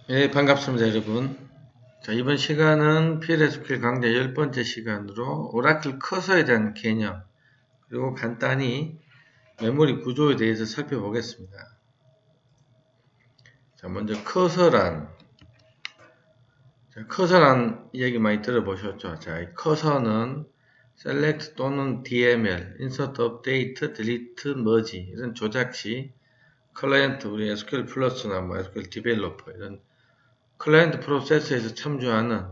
네, 반갑습니다, 여러분. 자, 이번 시간은 PLSQL 강좌 10번째 시간으로 오라클 커서에 대한 개념, 그리고 간단히 메모리 구조에 대해서 살펴보겠습니다. 자, 먼저 커서란 이야기 많이 들어보셨죠? 자, 이 커서는 select 또는 DML, insert, update, delete, merge 이런 조작 시 클라이언트, 우리 SQL 플러스나 뭐 SQL 디벨로퍼 이런 클라이언트 프로세스에서 참조하는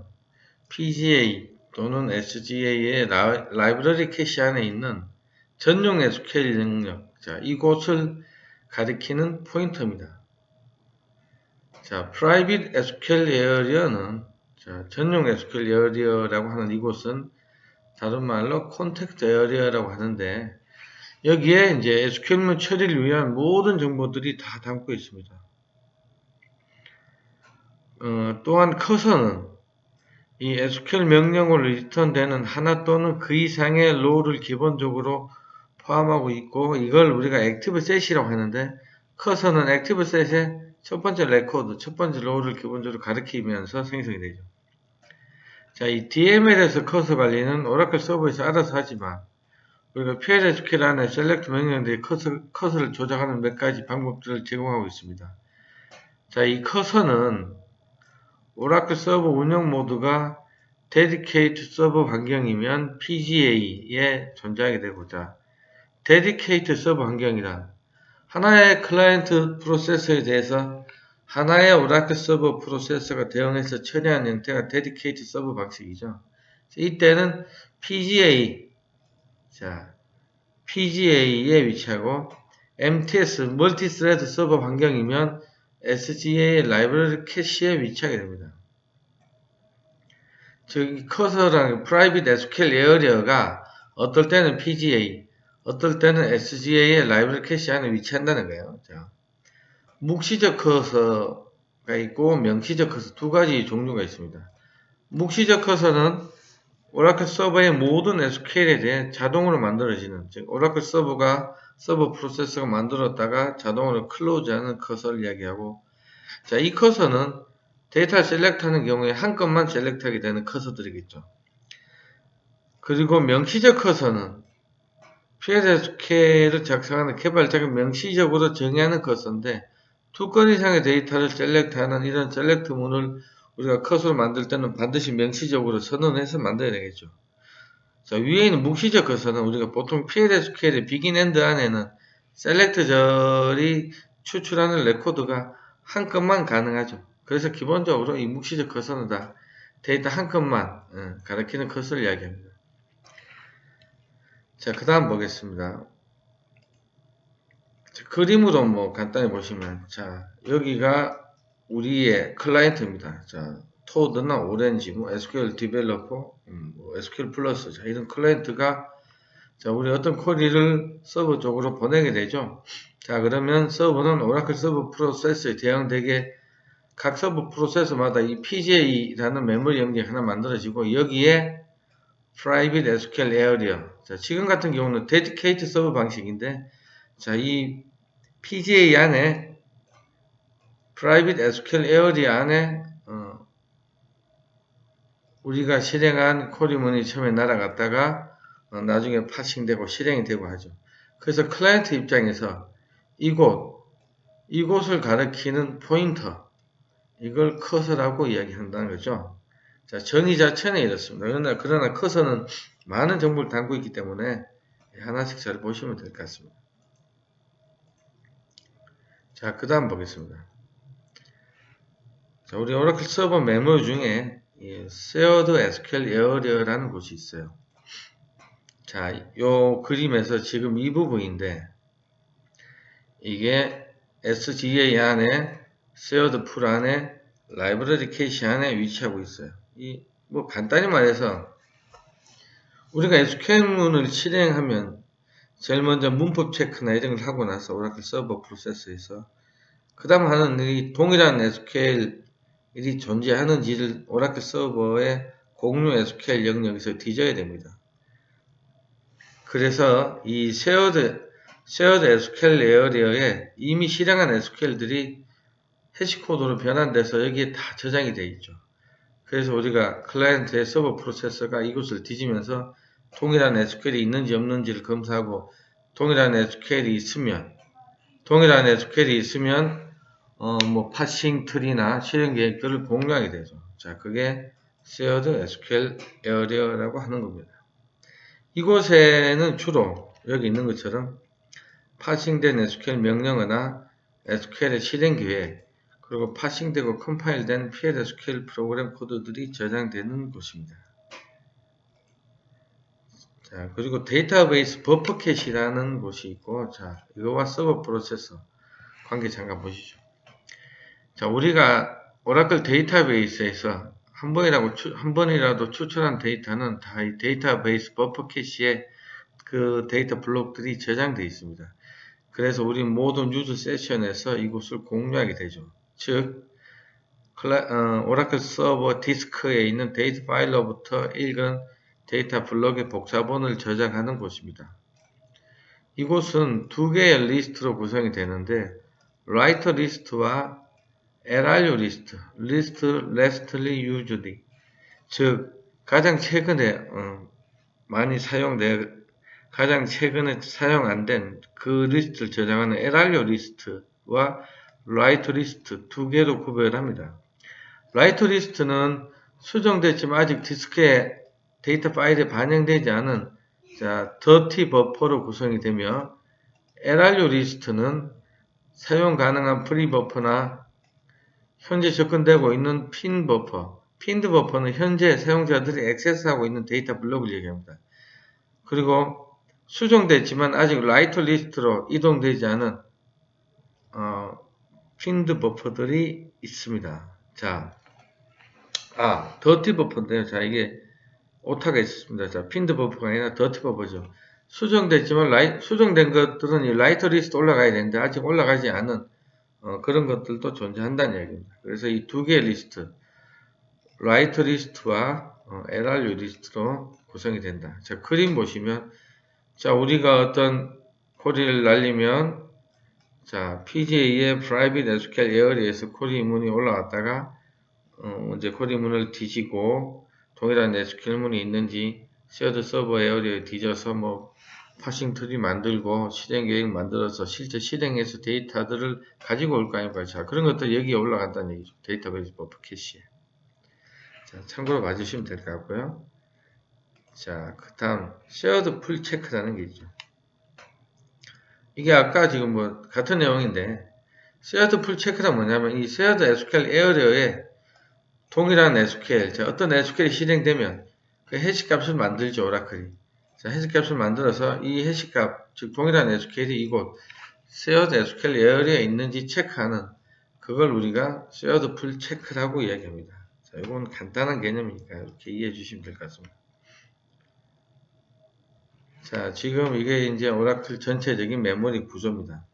PGA 또는 SGA의 라이브러리 캐시 안에 있는 전용 SQL 능력, 자, 이곳을 가리키는 포인터입니다. 자, Private SQL Area는 전용 SQL Area라고 하는 이곳은 다른 말로 Context Area라고 하는데 여기에 이제 SQL문 처리를 위한 모든 정보들이 다 담고 있습니다. 또한 커서는 이 SQL 명령어로 리턴되는 하나 또는 그 이상의 로우를 기본적으로 포함하고 있고 이걸 우리가 액티브셋이라고 하는데 커서는 액티브셋의 첫 번째 레코드, 첫 번째 로우를 기본적으로 가리키면서 생성이 되죠. 자, 이 DML에서 커서 관리는 오라클 서버에서 알아서 하지만 우리가 PLSQL 안에 셀렉트 명령들이 커서를 조작하는 몇 가지 방법들을 제공하고 있습니다. 자, 이 커서는 오라클 서버 운영 모드가 데디케이트 서버 환경이면 PGA에 존재하게 되고자 데디케이트 서버 환경이란 하나의 클라이언트 프로세서에 대해서 하나의 오라클 서버 프로세서가 대응해서 처리하는 형태가 데디케이트 서버 방식이죠. 이때는 PGA에 위치하고 MTS, 멀티스레드 서버 환경이면 SGA의 라이브러리 캐시에 위치하게 됩니다. 즉, 커서라는 프라이빗 SQL 에어리어가 어떨 때는 PGA, 어떨 때는 SGA의 라이브러리 캐시 안에 위치한다는 거예요. 자, 묵시적 커서가 있고 명시적 커서 두 가지 종류가 있습니다. 묵시적 커서는 오라클 서버의 모든 SQL에 대해 자동으로 만들어지는, 즉 오라클 서버가 서버 프로세서가 만들었다가 자동으로 클로즈하는 커서를 이야기하고, 자, 이 커서는 데이터를 셀렉트하는 경우에 한 건만 셀렉트하게 되는 커서들이겠죠. 그리고 명시적 커서는 PLSQL을 작성하는 개발자가 명시적으로 정의하는 커서인데 두 건 이상의 데이터를 셀렉트하는 이런 셀렉트문을 우리가 커서로 만들 때는 반드시 명시적으로 선언해서 만들어야 되겠죠. 자, 위에 있는 묵시적 커서는 우리가 보통 PLSQL의 비긴 엔드 안에는 셀렉트절이 추출하는 레코드가 한 건만 가능하죠. 그래서 기본적으로 이 묵시적 커서는 다 데이터 한 건만 가리키는 커서를 이야기합니다. 자, 그 다음 보겠습니다. 자, 그림으로 뭐 간단히 보시면, 자, 여기가 우리의 클라이언트입니다. 자, 토드나 오렌지, 뭐 SQL 디벨로퍼, 뭐 SQL 플러스, 자, 이런 클라이언트가 자, 우리 어떤 쿼리를 서버 쪽으로 보내게 되죠. 자, 그러면 서버는 오라클 서버 프로세스에 대응되게 각 서버 프로세서마다 이 PJ라는 메모리 영역이 하나 만들어지고 여기에 Private SQL Area. 자, 지금 같은 경우는 Dedicated 서버 방식인데, 자, 이 PGA 안에 Private SQL Area 안에 우리가 실행한 쿼리문이 처음에 날아갔다가 나중에 파싱되고 실행이 되고 하죠. 그래서 클라이언트 입장에서 이곳을 가리키는 포인터, 이걸 커서라고 이야기한다는 거죠. 자, 정의 자체는 이렇습니다. 그러나 커서는 많은 정보를 담고 있기 때문에 하나씩 잘 보시면 될 것 같습니다. 자, 그 다음 보겠습니다. 자, 우리 오라클 서버 메모 중에 Shared SQL Area라는 곳이 있어요. 자, 요 그림에서 지금 이 부분인데 이게 SGA 안에 Shared Pool 안에 라이브러리 캐시 안에 위치하고 있어요. 뭐 간단히 말해서 우리가 SQL문을 실행하면 제일 먼저 문법 체크나 이런 걸 하고 나서 오라클 서버 프로세스에서 그 다음 하는 이 동일한 SQL이 존재하는지를 오라클 서버의 공유 SQL 영역에서 뒤져야 됩니다. 그래서 이 Shared SQL 에어리어에 이미 실행한 SQL들이 해시코드로 변환돼서 여기에 다 저장이 되어 있죠. 그래서 우리가 클라이언트의 서버 프로세서가 이것을 뒤지면서 동일한 SQL이 있는지 없는지를 검사하고 동일한 SQL이 있으면 뭐 파싱 트리나 실행 계획들을 공유하게 되죠. 자, 그게 Shared SQL Area라고 하는 겁니다. 이곳에는 주로 여기 있는 것처럼 파싱된 SQL 명령어나 SQL의 실행 계획, 그리고 파싱되고 컴파일된 PLSQL 프로그램 코드들이 저장되는 곳입니다. 자, 그리고 데이터베이스 버퍼 캐시라는 곳이 있고, 자, 이거와 서버 프로세서 관계 잠깐 보시죠. 자, 우리가 오라클 데이터베이스에서 한 번이라도 추출한 데이터는 다 이 데이터베이스 버퍼 캐시에 그 데이터 블록들이 저장되어 있습니다. 그래서 우리 모든 유저 세션에서 이곳을 공유하게 되죠. 즉, 오라클 서버 디스크에 있는 데이터 파일로부터 읽은 데이터 블록의 복사본을 저장하는 곳입니다. 이곳은 두 개의 리스트로 구성이 되는데 writer 리스트와 LRU 리스트, list lastly used, 즉 가장 최근에 사용 안 된 그 리스트를 저장하는 LRU 리스트와 write 리스트 두 개로 구별합니다. write 리스트는 수정됐지만 아직 디스크에 데이터 파일에 반영되지 않은 dirty 버퍼로 구성이 되며 LRU 리스트는 사용 가능한 프리 버퍼나 현재 접근되고 있는 핀 버퍼, 핀드 버퍼는 현재 사용자들이 액세스하고 있는 데이터 블록을 얘기합니다. 그리고 수정됐지만 아직 라이트 리스트로 이동되지 않은 핀드 버퍼들이 있습니다. 자, 더티 버퍼인데요. 자, 이게 오타가 있습니다. 자, 핀드 버퍼가 아니라 더티 버퍼죠. 수정됐지만 수정된 것들은 이 라이트 리스트 올라가야 되는데 아직 올라가지 않은 그런 것들도 존재한다는 얘기입니다. 그래서 이 두 개의 리스트, 라이트 리스트와 LRU 리스트로 구성이 된다. 자, 그림 보시면 자, 우리가 어떤 쿼리를 날리면 자, PGA의 Private SQL Area에서 쿼리 문이 올라왔다가 이제 쿼리 문을 뒤지고 동일한 SQL 문이 있는지 Shared Server Area에 뒤져서 뭐 파싱 트리 만들고 실행 계획 만들어서 실제 실행해서 데이터들을 가지고 올 거 아닙니까? 자, 그런 것들 여기에 올라간다는 얘기죠. 데이터베이스 버퍼 캐시에. 자, 참고로 봐주시면 될 것 같고요. 자, 그 다음 Shared Full Check라는 게 있죠. 이게 아까 지금 뭐 같은 내용인데 Shared Full Check가 뭐냐면 이 Shared SQL Area에 동일한 SQL, 자, 어떤 SQL이 실행되면 그 해시값을 만들죠, 오라클이. 자, 해시값을 만들어서 이 해시값, 즉 동일한 SQL이 이곳 Shared SQL Area에 있는지 체크하는 그걸 우리가 Shared Full Check라고 이야기합니다. 자, 이건 간단한 개념이니까 이렇게 이해해 주시면 될 것 같습니다. 자, 지금 이게 이제 오라클 전체적인 메모리 구조입니다.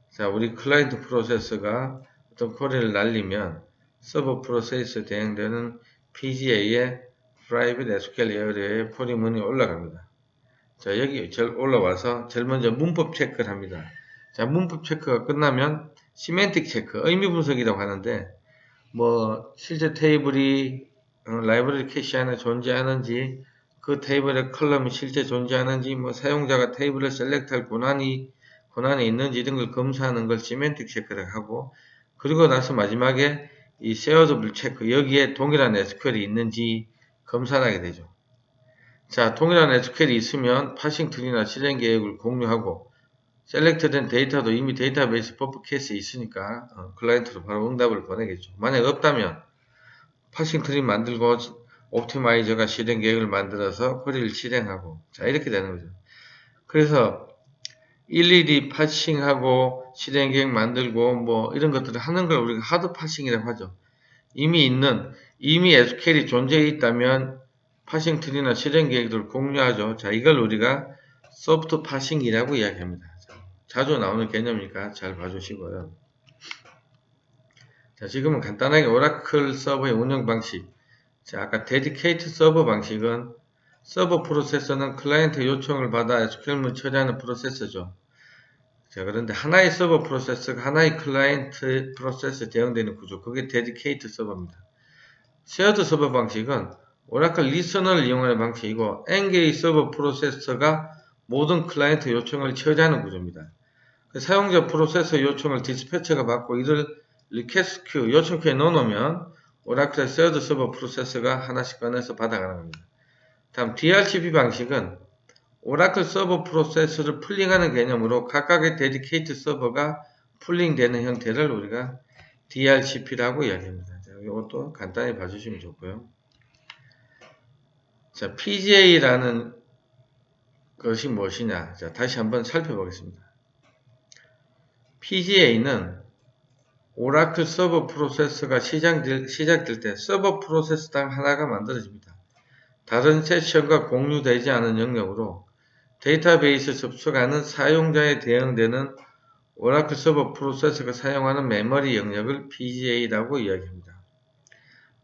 자, 우리 클라이언트 프로세서가 어떤 쿼리를 날리면 서버 프로세스에 대응되는 PGA의 Private SQL Area에 쿼리 문이 올라갑니다. 자, 여기 올라와서 제일 먼저 문법 체크를 합니다. 자, 문법 체크가 끝나면 시멘틱 체크, 의미 분석이라고 하는데 뭐 실제 테이블이 라이브러리 캐시 안에 존재하는지 그 테이블의 컬럼이 실제 존재하는지 뭐 사용자가 테이블을 셀렉트할 권한이 있는지 이런 걸 검사하는 걸 시멘틱 체크를 하고 그리고 나서 마지막에 이 쉐어더블 체크 여기에 동일한 SQL이 있는지 검사를 하게 되죠. 자, 동일한 SQL이 있으면 파싱 트리나 실행 계획을 공유하고 셀렉트된 데이터도 이미 데이터베이스 버퍼 캐시에 있으니까 클라이언트로 바로 응답을 보내겠죠. 만약 없다면 파싱 트리 만들고 옵티마이저가 실행 계획을 만들어서 쿼리를 실행하고 자, 이렇게 되는 거죠. 그래서 일일이 파싱하고 실행 계획 만들고 뭐 이런 것들을 하는 걸 우리가 하드 파싱이라고 하죠. 이미 SQL이 존재해 있다면 파싱 트리나 실행 계획들을 공유하죠. 자, 이걸 우리가 소프트 파싱이라고 이야기합니다. 자주 나오는 개념이니까 잘 봐주시고요. 자, 지금은 간단하게 오라클 서버의 운영 방식. 자, 아까 데디케이트 서버 방식은 서버 프로세서는 클라이언트 요청을 받아 SQL문 처리하는 프로세서죠. 자, 그런데 하나의 서버 프로세스가 하나의 클라이언트 프로세스에 대응되는 구조, 그게 데디케이트 서버입니다. 쉐어드 서버 방식은 오라클 리서너를 이용하는 방식이고 N개의 서버 프로세서가 모든 클라이언트 요청을 처리하는 구조입니다. 사용자 프로세서 요청을 디스패처가 받고 이를 리퀘스트 큐, 요청 큐에 넣어놓으면 오라클의 쉐어드 서버 프로세서가 하나씩 꺼내서 받아가는 겁니다. 다음 DRCP 방식은 오라클 서버 프로세서를 풀링하는 개념으로 각각의 데디케이트 서버가 풀링되는 형태를 우리가 DRCP라고 이야기합니다. 자, 이것도 간단히 봐주시면 좋고요. 자, PGA라는 것이 무엇이냐? 자, 다시 한번 살펴보겠습니다. PGA는 오라클 서버 프로세서가 시작될 때 서버 프로세서당 하나가 만들어집니다. 다른 세션과 공유되지 않은 영역으로 데이터베이스 접속하는 사용자에 대응되는 오라클 서버 프로세서가 사용하는 메모리 영역을 PGA라고 이야기합니다.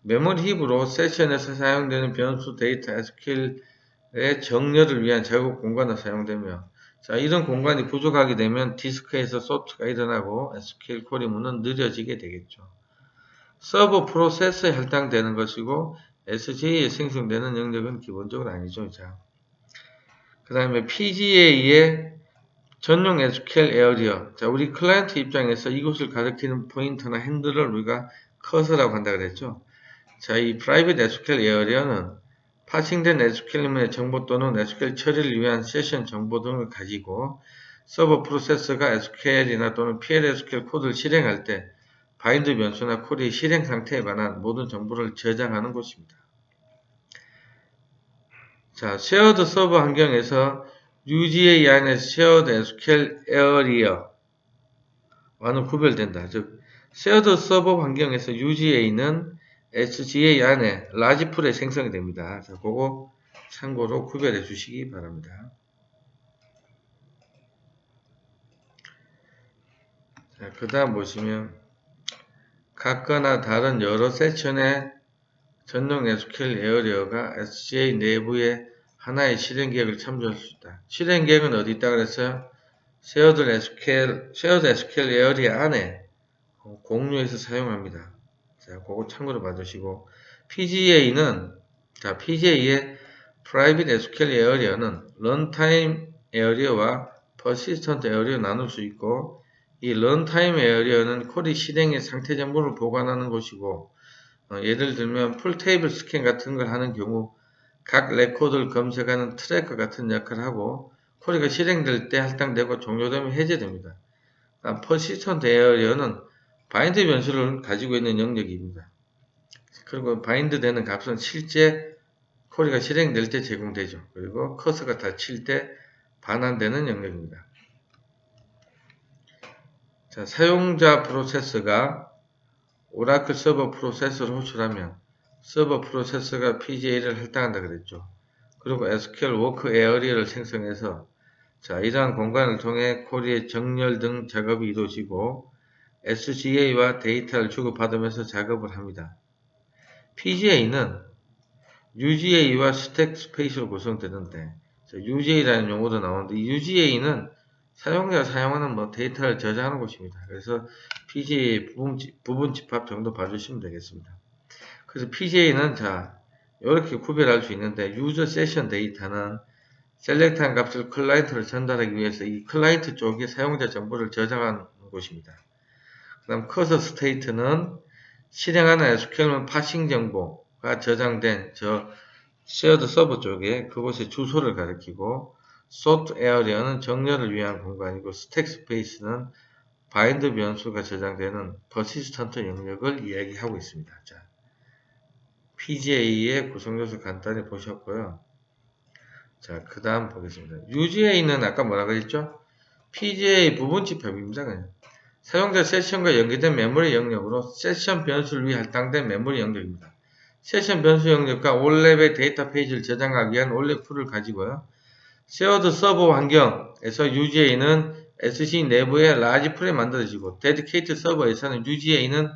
메모리 힙으로 세션에서 사용되는 변수 데이터 SQL의 정렬을 위한 작업 공간으로 사용되며, 자, 이런 공간이 부족하게 되면 디스크에서 소트가 일어나고 SQL 쿼리문은 느려지게 되겠죠. 서버 프로세서에 할당되는 것이고 SJ에 생성되는 영역은 기본적으로 아니죠. 자, 그 다음에 PGA의 전용 SQL 에어리어. 자, 우리 클라이언트 입장에서 이곳을 가리키는 포인터나 핸들을 우리가 커서라고 한다 그랬죠. 자, 이 프라이빗 SQL 에어리어는 파싱된 SQL문의 정보 또는 SQL 처리를 위한 세션 정보 등을 가지고 서버 프로세서가 SQL이나 또는 PLSQL 코드를 실행할 때 바인드 변수나 코드의 실행 상태에 관한 모든 정보를 저장하는 곳입니다. 자, 쉐어드 서버 환경에서 UGA 안에 쉐어드 SQL 에어리어와는 구별된다. 즉, 쉐어드 서버 환경에서 UGA는 SGA 안에 라지풀에 생성이 됩니다. 자, 그거 참고로 구별해 주시기 바랍니다. 자, 그 다음 보시면 각거나 다른 여러 세션의 전용 SQL 에어리어가 SGA 내부의 하나의 실행 계획을 참조할 수 있다. 실행 계획은 어디 있다 그랬어요? 쉐어드 SQL 에어리어 안에 공유해서 사용합니다. 자, 그거 참고로 봐주시고, PGA는, 자, PGA의 Private SQL 에어리어는 런타임 에어리어와 퍼시스턴트 에어리어 나눌 수 있고, 이 런타임 에어리어는 코드 실행의 상태 정보를 보관하는 것이고, 예를 들면 풀테이블 스캔 같은 걸 하는 경우 각 레코드를 검색하는 트래커 같은 역할을 하고 코드가 실행될 때 할당되고 종료되면 해제됩니다. 퍼시스턴트 에어리어는 바인드 변수를 가지고 있는 영역입니다. 그리고 바인드 되는 값은 실제 코드가 실행될 때 제공되죠. 그리고 커서가 닫힐 때 반환되는 영역입니다. 자, 사용자 프로세서가 오라클 서버 프로세서를 호출하면 서버 프로세서가 PGA를 할당한다 그랬죠. 그리고 SQL 워크 에어리어를 생성해서, 자, 이러한 공간을 통해 코드의 정렬 등 작업이 이루어지고 SGA와 데이터를 주고받으면서 작업을 합니다. PGA는 UGA와 스택 스페이스로 구성되는데, 자, UGA라는 용어도 나오는데 이 UGA는 사용자가 사용하는 데이터를 저장하는 곳입니다. 그래서 PGA 부분 집합 정도 봐주시면 되겠습니다. 그래서 PGA는 자, 이렇게 구별할 수 있는데, 유저 세션 데이터는 셀렉트한 값을 클라이언트로 전달하기 위해서 이 클라이언트 쪽에 사용자 정보를 저장하는 곳입니다. 그 다음 커서 스테이트는 실행하는 SQL문 파싱 정보가 저장된 저 쉐어드 서버 쪽에 그곳의 주소를 가리키고, 소트 에어리어는 정렬을 위한 공간이고, 스택 스페이스는 바인드 변수가 저장되는 퍼시스턴트 영역을 이야기하고 있습니다. 자, PGA의 구성요소 간단히 보셨고요. 자, 그 다음 보겠습니다. UGA는 아까 뭐라 그랬죠? PGA 부분 집합입니다. 그냥. 사용자 세션과 연계된 메모리 영역으로 세션 변수를 위해 할당된 메모리 영역입니다. 세션 변수 영역과 올랩의 데이터 페이지를 저장하기 위한 올랩풀을 가지고요. 쉐어드 서버 환경에서 UGA는 SC 내부의 라지 풀에 만들어지고, 데디케이트 서버에서는 UGA는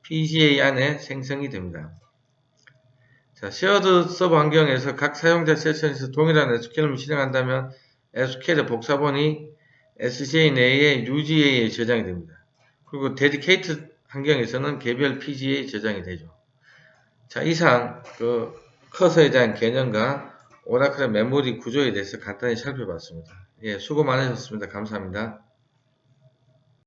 PGA 안에 생성이 됩니다. 자, 쉐어드 서버 환경에서 각 사용자 세션에서 동일한 SQL을 실행한다면 SQL의 복사본이 SCA 내에 UGA에 저장이 됩니다. 그리고 데디케이트 환경에서는 개별 PGA 저장이 되죠. 자, 이상 그 커서에 대한 개념과 오라클의 메모리 구조에 대해서 간단히 살펴봤습니다. 예, 수고 많으셨습니다. 감사합니다.